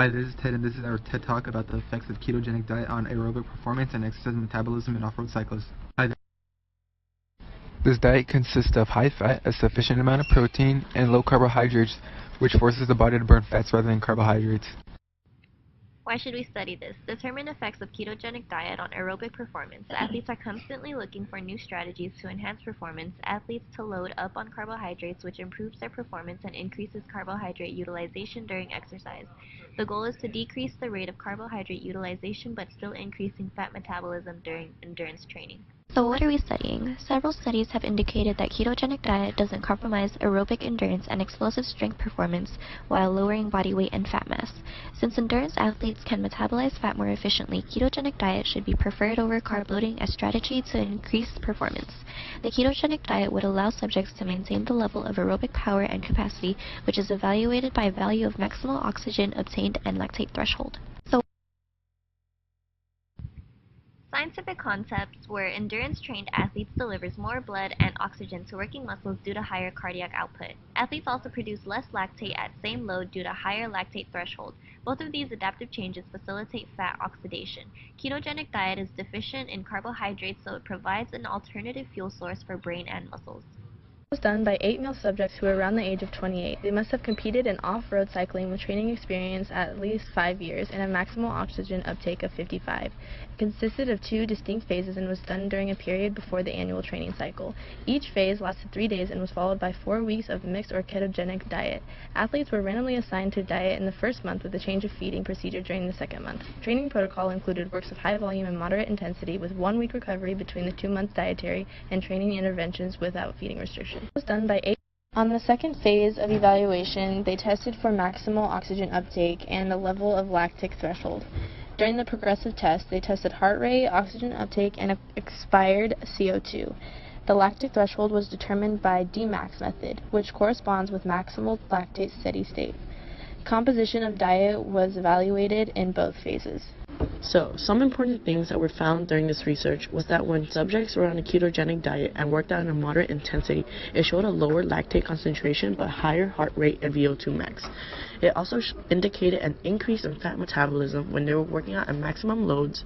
Hi, this is Ted, and this is our TED Talk about the effects of ketogenic diet on aerobic performance and exercise metabolism in off-road cyclists. This diet consists of high fat, a sufficient amount of protein, and low carbohydrates, which forces the body to burn fats rather than carbohydrates. Why should we study this? Determine effects of ketogenic diet on aerobic performance. Athletes are constantly looking for new strategies to enhance performance. Athletes to load up on carbohydrates, which improves their performance and increases carbohydrate utilization during exercise. The goal is to decrease the rate of carbohydrate utilization but still increasing fat metabolism during endurance training. So what are we studying? Several studies have indicated that ketogenic diet doesn't compromise aerobic endurance and explosive strength performance while lowering body weight and fat mass. Since endurance athletes can metabolize fat more efficiently, ketogenic diet should be preferred over carb loading as strategy to increase performance. The ketogenic diet would allow subjects to maintain the level of aerobic power and capacity, which is evaluated by a value of maximal oxygen obtained and lactate threshold. Scientific concepts where endurance-trained athletes delivers more blood and oxygen to working muscles due to higher cardiac output. Athletes also produce less lactate at same load due to higher lactate threshold. Both of these adaptive changes facilitate fat oxidation. Ketogenic diet is deficient in carbohydrates, so it provides an alternative fuel source for brain and muscles. Was done by 8 male subjects who were around the age of 28. They must have competed in off-road cycling with training experience at least 5 years and a maximal oxygen uptake of 55. It consisted of 2 distinct phases and was done during a period before the annual training cycle. Each phase lasted 3 days and was followed by 4 weeks of mixed or ketogenic diet. Athletes were randomly assigned to diet in the first month with a change of feeding procedure during the second month. Training protocol included works of high volume and moderate intensity with 1 week recovery between the 2-month dietary and training interventions without feeding restriction. Was done by 8. On the second phase of evaluation, they tested for maximal oxygen uptake and the level of lactic threshold. During the progressive test, they tested heart rate, oxygen uptake, and expired CO2. The lactic threshold was determined by Dmax method, which corresponds with maximal lactate steady state. Composition of diet was evaluated in both phases. So, some important things that were found during this research was that when subjects were on a ketogenic diet and worked out at a moderate intensity, it showed a lower lactate concentration but higher heart rate and VO2 max. It also indicated an increase in fat metabolism when they were working out at maximum loads,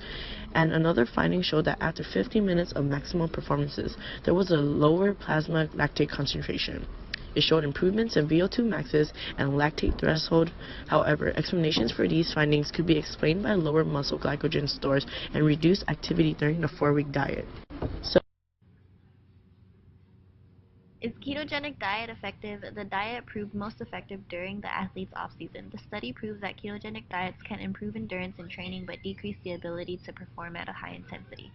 and another finding showed that after 15 minutes of maximum performances, there was a lower plasma lactate concentration. It showed improvements in VO2 maxes and lactate threshold. However, explanations for these findings could be explained by lower muscle glycogen stores and reduced activity during the 4-week diet. Is ketogenic diet effective? The diet proved most effective during the athlete's off-season. The study proves that ketogenic diets can improve endurance in training but decrease the ability to perform at a high intensity.